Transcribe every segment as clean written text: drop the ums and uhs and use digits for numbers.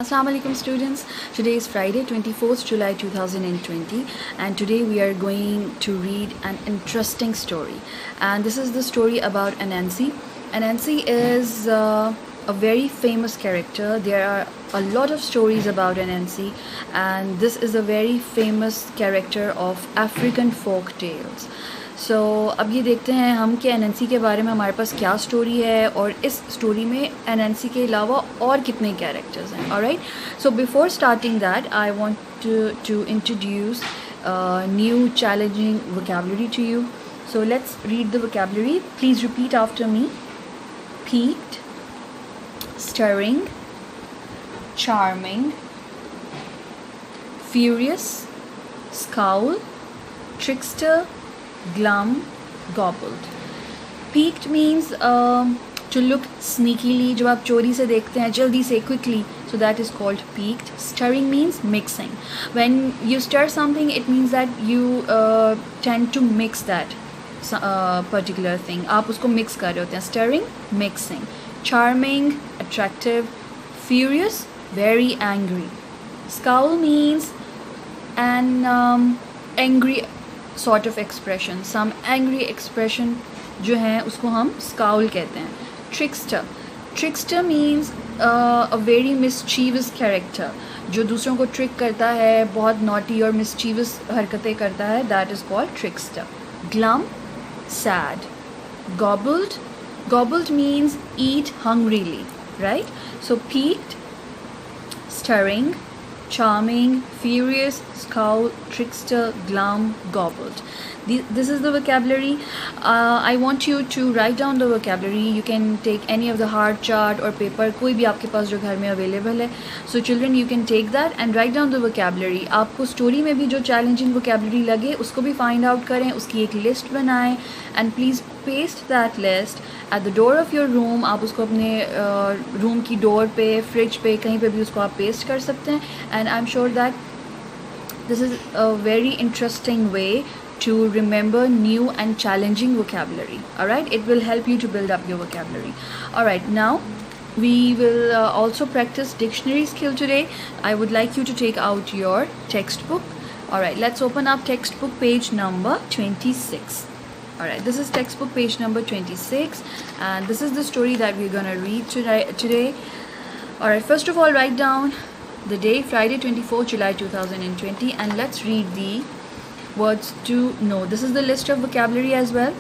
Assalamu alaikum students. Today is Friday 24th July 2020 and today we are going to read an interesting story, and this is the story about Anansi. Anansi is a very famous character. There are a lot of stories about Anansi, and this is a very famous character of African folk tales. सो अब ये देखते हैं हम कि NNC के बारे में हमारे पास क्या स्टोरी है और इस स्टोरी में एनएनसी के अलावा और कितने कैरेक्टर्स हैं. Alright, so before starting that I want to introduce new challenging vocabulary to you. So let's read the vocabulary. Please repeat after me. Peeked, stirring, charming, furious, scowl, trickster, glum, gobbled. Peeked means to look sneakily. जब आप चोरी से देखते हैं जल्दी से, quickly, so that is called peeked. Stirring means mixing. When you stir something, it means that you tend to mix that particular thing. आप उसको mix कर रहे होते हैं. Stirring, mixing. Charming, attractive. Furious, very angry. Scowl means an angry sort of expression. Some angry expression जो है उसको हम scowl कहते हैं. Trickster. Trickster means a very mischievous character. जो दूसरों को trick करता है, बहुत naughty और mischievous हरकतें करता है, that is called trickster. Glum, sad. Gobbled. Gobbled means eat hungrily, right? So peaked, stirring, charming, furious, scowl, trickster, glum, gobbled. This is the vocabulary. I want you to write down the vocabulary. You can take any of the hard chart or paper, कोई भी आपके पास जो घर में available है. So children, you can take that and write down the vocabulary. आपको story में भी जो challenging vocabulary लगे उसको भी find out करें, उसकी एक list बनाएं and please paste that list at the door of your room. आप उसको अपने room की door पे, fridge पे, कहीं पे भी उसको आप paste कर सकते हैं. And I'm sure that this is a very interesting way to remember new and challenging vocabulary. Alright, it will help you to build up your vocabulary. Alright, now we will also practice dictionary skill today. I would like you to take out your textbook. Alright, let's open up textbook page number 26. Alright, this is textbook page number 26 and this is the story that we're gonna read today. Alright, first of all, write down the day, Friday 24th July 2020, and let's read the words to know. This is the list of vocabulary as well.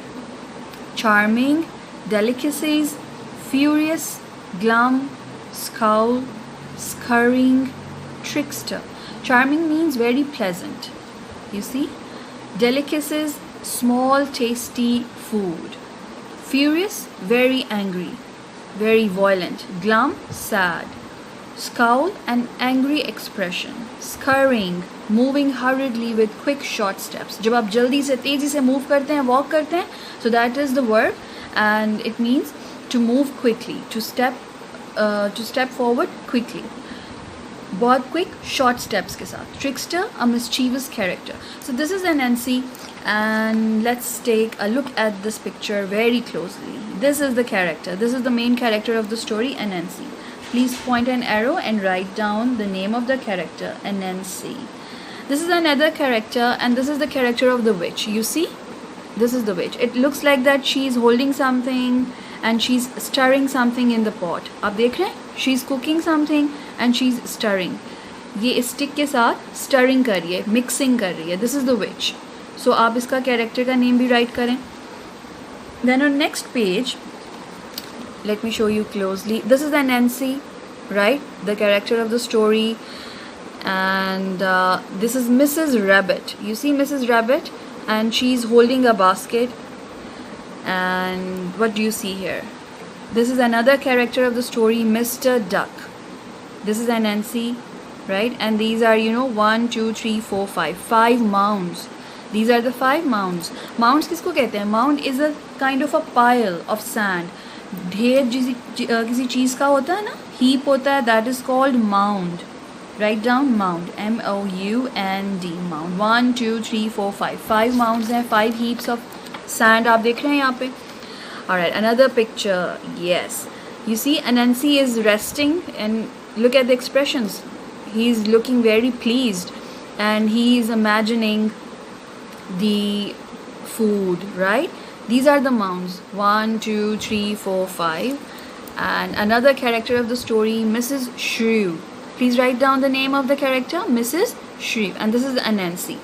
Charming, delicacies, furious, glum, scowl, scurrying, trickster. Charming means very pleasant, you see. Delicacies, small tasty food. Furious, very angry, very violent. Glum, sad. Scowl, an angry expression. Scurrying, moving hurriedly with quick short steps. जब आप जल्दी से तेजी से move करते हैं, walk करते हैं, so that is the verb and it means to move quickly, to step forward quickly. बहुत quick short steps के साथ. Trickster, a mischievous character. So this is Anansi and let's take a look at this picture very closely. This is the character. This is the main character of the story, Anansi. Please point an arrow and write down the name of the character, Anansi. This is another character and this is the character of the witch. You see? This is the witch. It looks like that she is holding something and she's stirring something in the pot. आप देख रहे हैं? She's cooking something and she's stirring. ये stick के साथ stirring कर रही है, mixing कर रही है. This is the witch. So आप इसका character का name भी write करें. Then on next page, let me show you closely. This is Anansi, right? The character of the story. And this is Mrs. Rabbit. You see Mrs. Rabbit? And she's holding a basket. And what do you see here? This is another character of the story, Mr. Duck. This is Anansi, right? And these are, 1, 2, 3, 4, 5. 5 mounds. These are the 5 mounds. Mounds किसको कहते हैं? Mound is a kind of a pile of sand. ढेर किसी चीज़ का होता है ना, heap होता है, that is called mound. Write down mound, M-O-U-N-D, mound. 1, 2, 3, 4, 5. 5 mounds हैं, 5 heaps of sand. आप देख रहे हैं यहाँ पे. Alright, another picture. Yes, you see Anansi is resting and look at the expressions. He's looking very pleased and he's imagining the food, right? These are the mounds, 1, 2, 3, 4, 5. And another character of the story, Mrs. Shrew. Please write down the name of the character, Mrs. Shrew, and this is Anansi.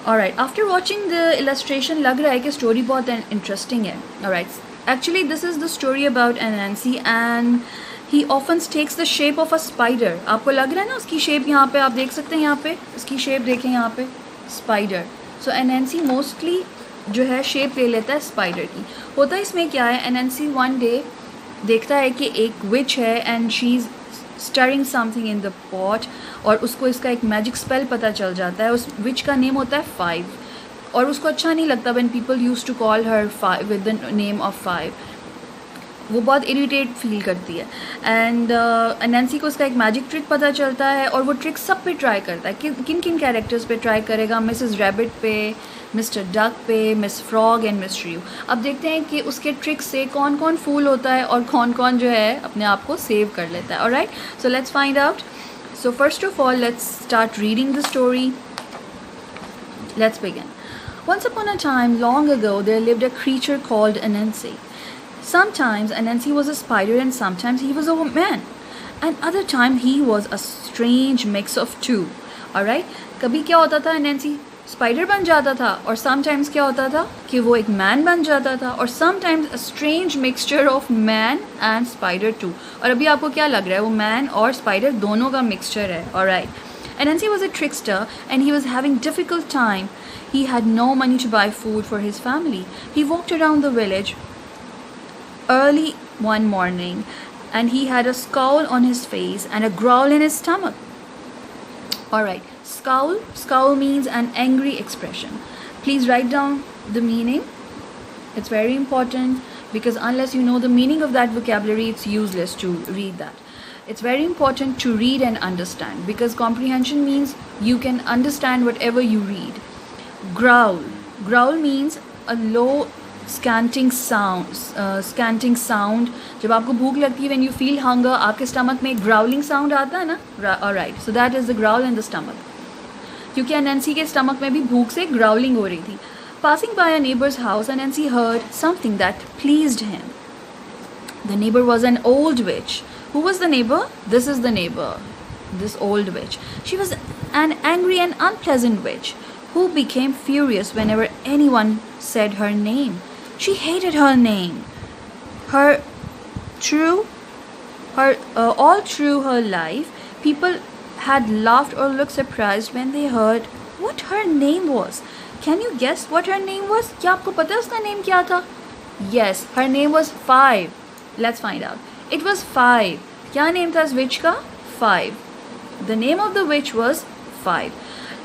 Alright, after watching the illustration लग रहा है कि story बहुत interesting है. Alright, actually this is the story about Anansi and he often takes the shape of a spider. आपको लग रहा है ना उसकी shape यहाँ पे आप देख सकते हैं यहाँ पे उसकी shape देखें यहाँ पे spider. So Anansi mostly जो है shape ले लेता है spider की. होता इसमें क्या है Anansi one day देखता है कि एक witch है and she's stirring something in the pot और उसको इसका एक magic spell पता चल जाता है. उस witch का name होता है 5 और उसको अच्छा नहीं लगता when people used to call her 5 with the name of 5. वो बहुत इरिटेट फील करती है एंड नैन्सी को उसका एक मैजिक ट्रिक पता चलता है और वो ट्रिक सब पे ट्राई करता है. किन किन कैरेक्टर्स पे ट्राई करेगा? मिसेस रैबिट पे, मिस्टर डक पे, मिस फ्रॉग एंड मिस श्रीव. अब देखते हैं कि उसके ट्रिक से कौन कौन फूल होता है और कौन कौन जो है अपने आप को सेव कर लेता है. Alright, so let's find out. So first of all let's start reading the story. Let's begin. Once upon a time, long ago, there lived a creature called Anansi. Sometimes Anansi was a spider and sometimes he was a man. And other time he was a strange mix of two. Alright? कभी क्या होता था Anansi spider बन जाता था और sometimes क्या होता था कि वो एक man बन जाता था और sometimes a strange mixture of man and spider too. और अभी आपको क्या लग रहा है वो man और spider दोनों का mixture है. Alright? Anansi was a trickster and he was having difficult time. He had no money to buy food for his family. He walked around the village early one morning and he had a scowl on his face and a growl in his stomach. Alright, scowl means an angry expression. Please write down the meaning. It's very important because unless you know the meaning of that vocabulary, it's useless to read that. It's very important to read and understand because comprehension means you can understand whatever you read. Growl means a low scanting sound. जब आपको भूख लगती है when you feel hunger आपके stomach में growling sound आता है ना. Alright, so that is the growl in the stomach. क्योंकि Anansi के stomach में भी भूख से growling हो रही थी. Passing by a neighbor's house, Anansi heard something that pleased him. The neighbor was an old witch. Who was the neighbor? This is the neighbor, this old witch. She was an angry and unpleasant witch who became furious whenever anyone said her name. She hated her name. All through her life, people had laughed or looked surprised when they heard what her name was. Can you guess what her name was? क्या आपको पता है उसका name क्या था? Yes, her name was 5. Let's find out. It was 5. क्या name था इस witch का? 5. The name of the witch was 5.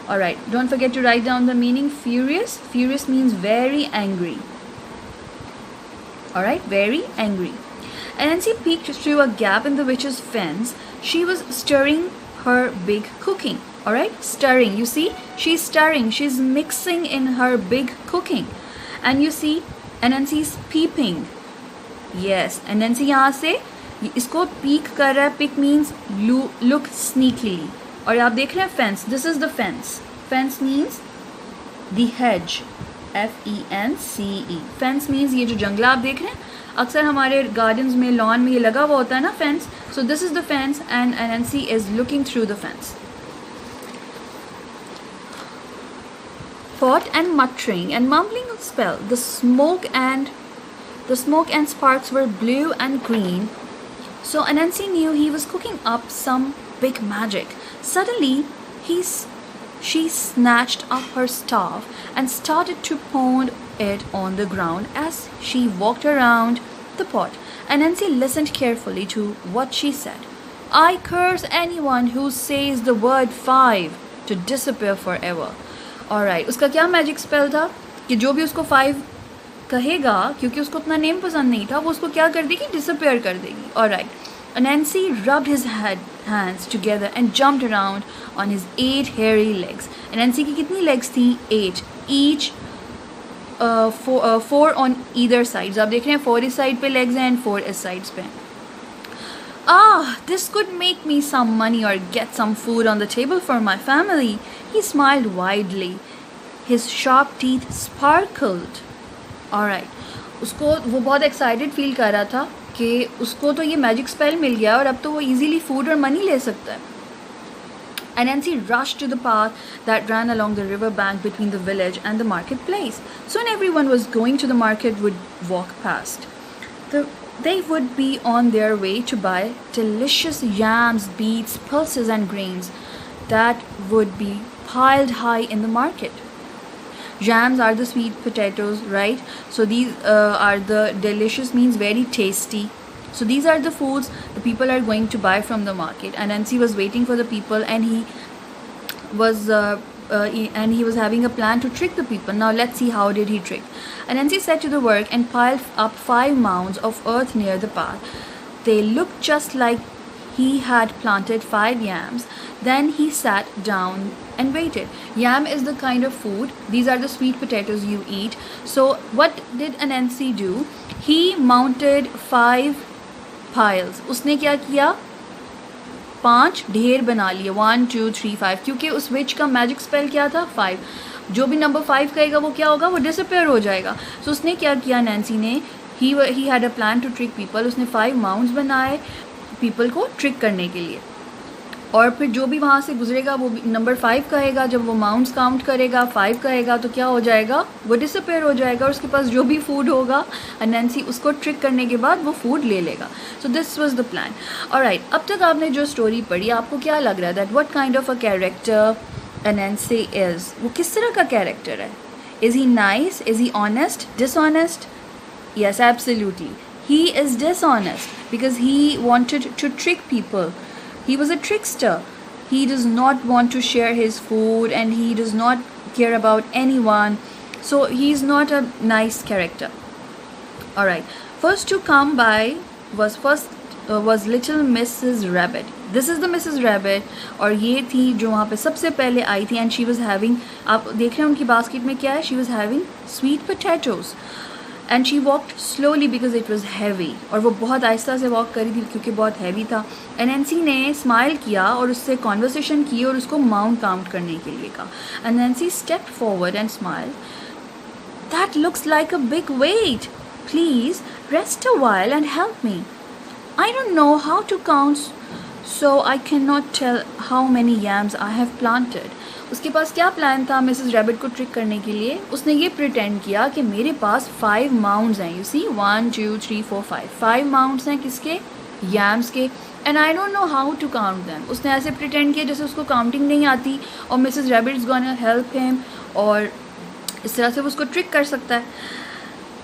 Alright, don't forget to write down the meaning. Furious. Furious means very angry. Alright, very angry. Anansi peeked through a gap in the witch's fence. She was stirring her big cooking. Alright, stirring. You see, she's stirring. She's mixing in her big cooking. And you see, Anansi's peeping. Yes, Anansi यहाँ से इसको peek कर रहा है. Peek means look sneakily. और आप देख रहे हैं fence. This is the fence. Fence means the hedge. F-E-N-C-E. Fence means ये जो जंगला आप देख रहे हैं अक्सर हमारे gardens में lawn में ये लगा हुआ होता है ना fence. So this is the fence and Anansi is looking through the fence. Pot and muttering and mumbling a spell. The smoke and sparks were blue and green. So Anansi knew he was cooking up some big magic. Suddenly, she snatched up her staff and started to pound it on the ground as she walked around the pot. Anansi listened carefully to what she said. I curse anyone who says the word 5 to disappear forever. Alright, उसका क्या magic spell था कि जो भी उसको 5 कहेगा क्योंकि उसको अपना नेम पसंद नहीं था वो उसको क्या कर देगी? डिसअपियर कर देगी. Alright. Anansi rubbed his hands together and jumped around on his 8 hairy legs. Anansi की कितनी legs थी? 8. Each 4 on either sides. आप देख रहे हैं 4 इस side पे legs हैं and 4 इस sides पे. Ah, this could make me some money or get some food on the table for my family. He smiled widely. His sharp teeth sparkled. Alright. उसको वो बहुत एक्साइटेड फील कर रहा था कि उसको तो ये मैजिक स्पेल मिल गया और अब तो वो इजीली फूड और मनी ले सकता है. Anansi rushed to the path that ran along the river bank between the village and the marketplace. Soon everyone was going to the market would walk past. They would be on their way to buy delicious yams, beets, pulses and grains that would be piled high in the market. Yams are the sweet potatoes, right? So these are the delicious means very tasty. So these are the foods the people are going to buy from the market. And Nancy was waiting for the people, and he was having a plan to trick the people. Now let's see how did he trick. And Nancy set to the work and piled up 5 mounds of earth near the path. They looked just like he had planted 5 yams. Then he sat down and waited. Yam is the kind of food. These are the sweet potatoes you eat. So what did Anansi do? He mounted 5 piles. उसने क्या किया? 5 ढेर बना लिए. 1 2 3 5. क्योंकि उस विच का magic spell क्या था? 5. जो भी नंबर 5 कहेगा वो क्या होगा? वो डिसअपेयर हो जाएगा. So उसने क्या किया? नैन्सी ने he had a plan to trick people. उसने 5 mounds बनाए people को ट्रिक करने के लिए. और फिर जो भी वहाँ से गुजरेगा वो नंबर 5 कहेगा. जब वो माउंट्स काउंट करेगा 5 कहेगा तो क्या हो जाएगा? वो डिसअपेयर हो जाएगा और उसके पास जो भी फूड होगा नैन्सी उसको ट्रिक करने के बाद वो फूड ले लेगा. So this was the plan. Alright, अब तक आपने जो स्टोरी पढ़ी आपको क्या लग रहा है that what kind of a character Nancy is? वो किस तरह का कैरेक्टर है? Is he nice? Is he honest? Dishonest? Yes, absolutely. He is dishonest because he wanted to trick people. He was a trickster. He does not want to share his food and he does not care about anyone. So he is not a nice character. Alright. First to come by was little Mrs. Rabbit. This is the Mrs. Rabbit. और ये थी जो वहाँ पे सबसे पहले आई थी and she was having, आप देख रहे हैं उनकी बास्केट में क्या है? She was having sweet potatoes. And she walked slowly because it was heavy. और वो बहुत आहिस्ता से वॉक करी थी क्योंकि बहुत हैवी था. नैन्सी ने स्माइल किया और उससे कॉन्वर्सेशन की और उसको माउंट काउंट करने के लिए कहा. And Nancy stepped forward and smiled. That looks like a big weight. Please rest a while and help me. I don't know how to count, so I cannot tell how many yams I have planted. उसके पास क्या plan था Mrs rabbit को trick करने के लिए? उसने ये pretend किया कि मेरे पास 5 माउंड्स हैं. यू सी 1 2 3 4 5 माउंड्स हैं किसके? यम्स के. And I don't know how to count them. उसने ऐसे प्रिटेंड किया जैसे उसको काउंटिंग नहीं आती और Mrs rabbit is gonna help him और इस तरह से वो उसको ट्रिक कर सकता है.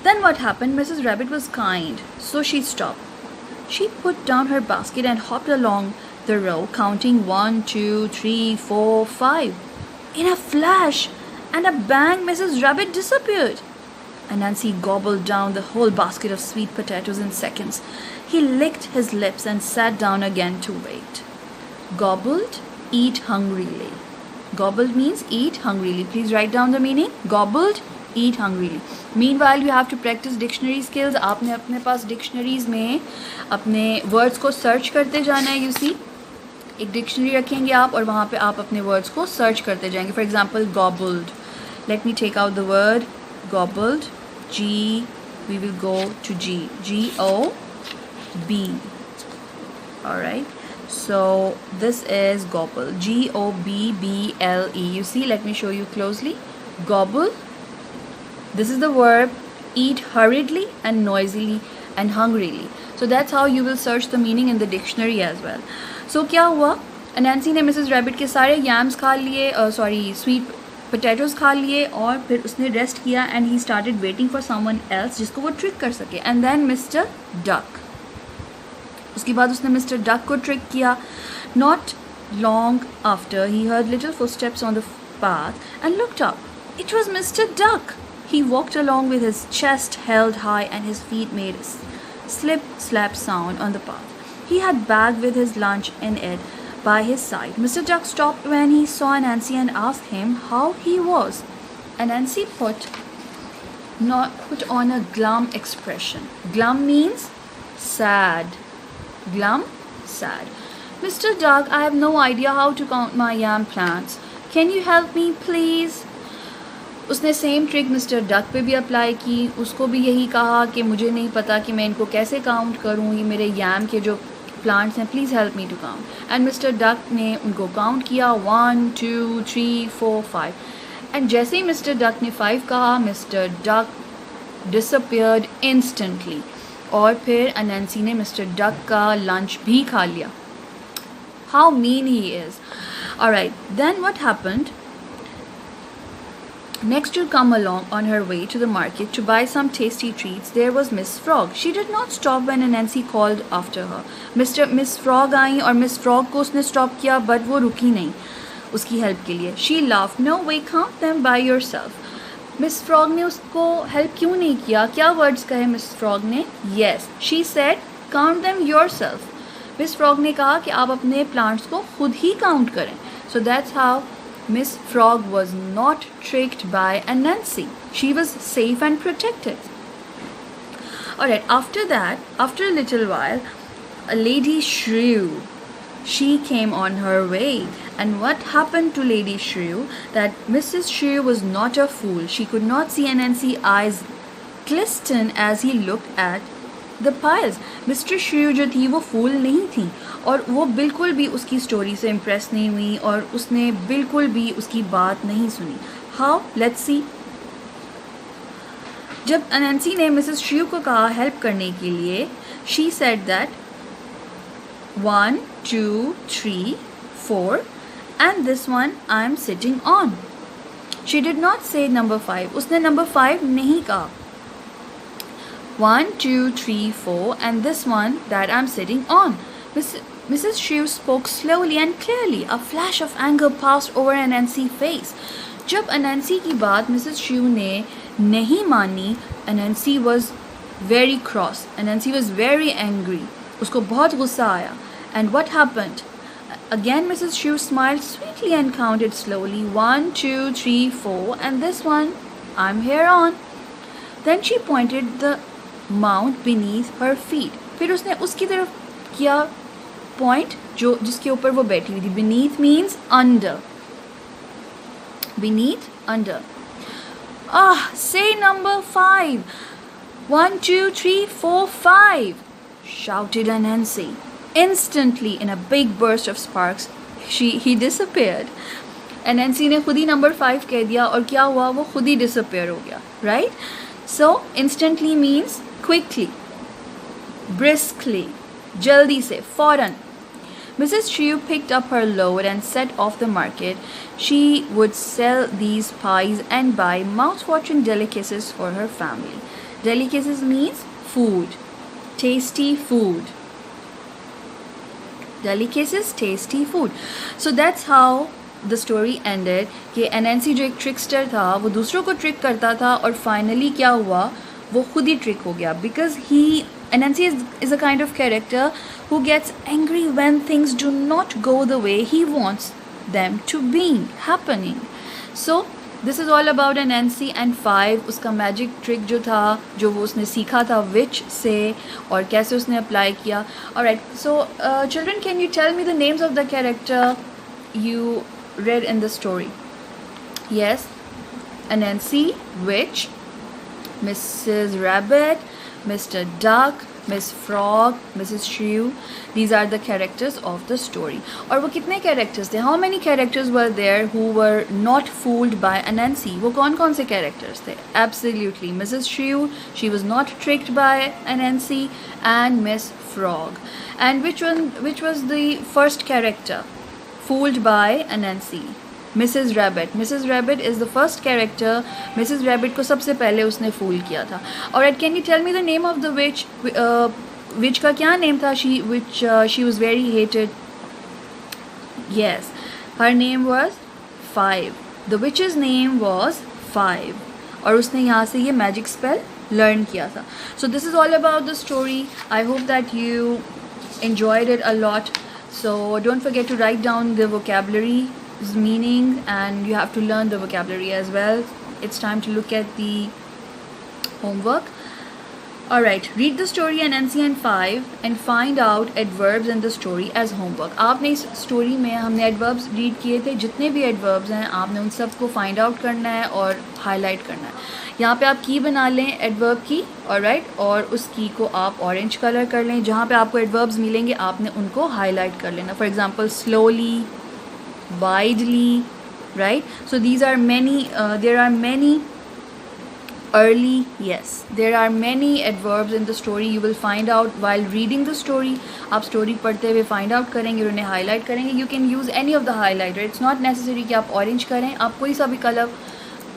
Then what happened? Mrs rabbit was kind, so she stop. She put down her basket and hopped along the row counting 1 2 3 4 5. In a flash and a bang, Mrs. Rabbit disappeared. Anansi gobbled down the whole basket of sweet potatoes in seconds. He licked his lips and sat down again to wait. Gobbled, eat hungrily. Gobbled means eat hungrily. Please write down the meaning. Gobbled, eat hungrily. Meanwhile, you have to practice dictionary skills. आपने अपने पास dictionaries में अपने words को search करते जाना है. You see? एक dictionary रखेंगे आप और वहाँ पे आप अपने वर्ड्स को सर्च करते जाएंगे. For example gobbled. Let me take out the word gobbled. G, we will go to G. GOB. Alright. So this is gobble. GOBBLE. You see, let me show you closely. Gobble. This is the verb. Eat hurriedly and noisily and hungrily. So that's how you will search the meaning in the dictionary as well. So क्या हुआ? Nancy ने Mrs rabbit के सारे yams खा लिए, sweet potatoes खा लिए और फिर उसने रेस्ट किया and he started waiting for someone else जिसको वो ट्रिक कर सके. And then Mr duck. उसके बाद उसने मिस्टर डक को ट्रिक किया. Not long after he heard little footsteps on the path and looked up. It was Mr duck. He walked along with his chest held high and his feet made a slip-slap sound on the path. He had bag with his lunch in it by his side. Mr. Duck stopped when he saw Anansi and asked him how he was. Anansi put on a glum expression. Glum means sad. Glum, sad. Mr. Duck, I have no idea how to count my yam plants. Can you help me please? उसने same trick mister duck पे भी apply की. उसको भी यही कहा कि मुझे नहीं पता कि मैं इनको कैसे काउंट करूँ, ये मेरे यैम के जो प्लांट्स हैं, please help me to count. And Mr duck ने उनको काउंट किया 1 2 3 4 5. एंड जैसे ही मिस्टर डक ने 5 कहा, मिस्टर डक डिसअपियर्ड इंस्टेंटली. और फिर अनैंसी ने मिस्टर डक का लंच भी खा लिया. How mean he is. Alright, then what happened? Next to come along on her way to the market to buy some tasty treats, there was Miss Frog. She did not stop when Nancy called after her. Miss Frog आई और Miss Frog को उसने stop किया, but वो रुकी नहीं उसकी help के लिए. She laughed. No way, count them by yourself. Miss Frog ने उसको help क्यों नहीं किया? क्या words कहे Miss Frog ने? Yes, she said, count them yourself. Miss Frog ने कहा कि आप अपने plants को खुद ही count करें. So that's how Miss Frog was not tricked by Anansi. She was safe and protected. Alright, after that, after a little while, a Lady Shrew, she came on her way. And what happened to Lady Shrew? That Mrs. Shrew was not a fool. She could not see Anansi's eyes glisten as he looked at the piles. Mr. Shrew जो थी वो फूल नहीं थी और वो बिल्कुल भी उसकी स्टोरी से इम्प्रेस नहीं हुई और उसने बिल्कुल भी उसकी बात नहीं सुनी. हाउ? Let's see. जब अनैंसी ने मिसेस श्रू को कहा हेल्प करने के लिए, she said that 1 2 3 4 and this one I am sitting on. She did not say number 5. उसने number 5 नहीं कहा. 1 2 3 4 and this one that I'm sitting on. Mrs. Shrew spoke slowly and clearly. A flash of anger passed over Anansi's face. जब अनैंसी की बात Mrs श्रू ने नहीं मानी, अनैंसी was very cross. Anansi was very angry. उसको बहुत गुस्सा आया. And what happened? Again Mrs. Shrew smiled sweetly and counted slowly 1 2 3 4 and this one I'm here on. Then she pointed the mound beneath her feet. फिर उसने उसकी तरफ किया point जो जिसके ऊपर वो बैठी हुई थी. Beneath means under. Beneath, under. Say number 5. 1 2 3 4 5 shouted Anansi. Instantly, in a big burst of sparks, he disappeared. Anansi ने खुद ही number 5 कह दिया और क्या हुआ? वो खुद ही disappear हो गया. Right? So, instantly means quickly, briskly, जल्दी से, फौरन. Mrs. Shrew picked up her load and set off the market. She would sell these pies and buy mouth-watering delicacies for her family. Delicacies means food, tasty food. Delicacies, tasty food. So that's how the story ended. कि Anansi जो एक trickster था, वो दूसरों को trick करता था और finally क्या हुआ? वो खुद ही trick हो गया. Because Anansi is a kind of character who gets angry when things do not go the way he wants them to be happening. So this is all about Anansi and 5. उसका magic trick जो था, जो वो उसने सीखा था witch से और कैसे उसने apply किया. Alright, so children, can you tell me the names of the character you read in the story? Yes, Anansi, witch, Mrs. Rabbit, Mr. Duck, Miss Frog, Mrs. Shrew. These are the characters of the story. और वो कितने characters थे? How many characters were there who were not fooled by Anansi? वो कौन से characters थे? Absolutely, Mrs. Shrew. She was not tricked by Anansi, and Miss Frog. And which was the first character fooled by Anansi? Mrs. Rabbit. Mrs. Rabbit is the first character. Mrs. Rabbit को सबसे पहले उसने fool किया था. Alright, can you tell me the name of the witch? Witch का क्या name था? She was very hated. Yes, her name was 5. The witch's name was 5. और उसने यहाँ से ये magic spell learn किया था. So this is all about the story. I hope that you enjoyed it a lot. So don't forget to write down the vocabulary meaning, and you have to learn the vocabulary as well. It's time to look at the homework. Alright, read the story and NCN 5 and find out adverbs in the story as homework. आपने इस story में हमने adverbs read किए थे, जितने भी adverbs हैं आपने उन सब को find out करना है और highlight करना है. यहाँ पे आप की बना लें adverb की, alright, और उस की को आप orange color कर लें. जहाँ पे आपको adverbs मिलेंगे आपने उनको highlight कर लेना. For example, slowly, widely, right? So these are many, there are many. Early, yes, there are many adverbs in the story. You will find out while reading the story. आप story पढ़ते हुए find out करेंगे और उन्हें highlight करेंगे. You can use any of the highlighter. It's not necessary कि आप orange करें. आप कोई सा भी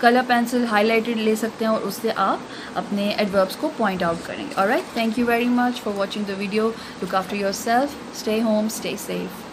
color pencil highlighted ले सकते हैं और उससे आप अपने adverbs को point out करेंगे. Alright, thank you very much for watching the video. Look after yourself. Stay home. Stay safe.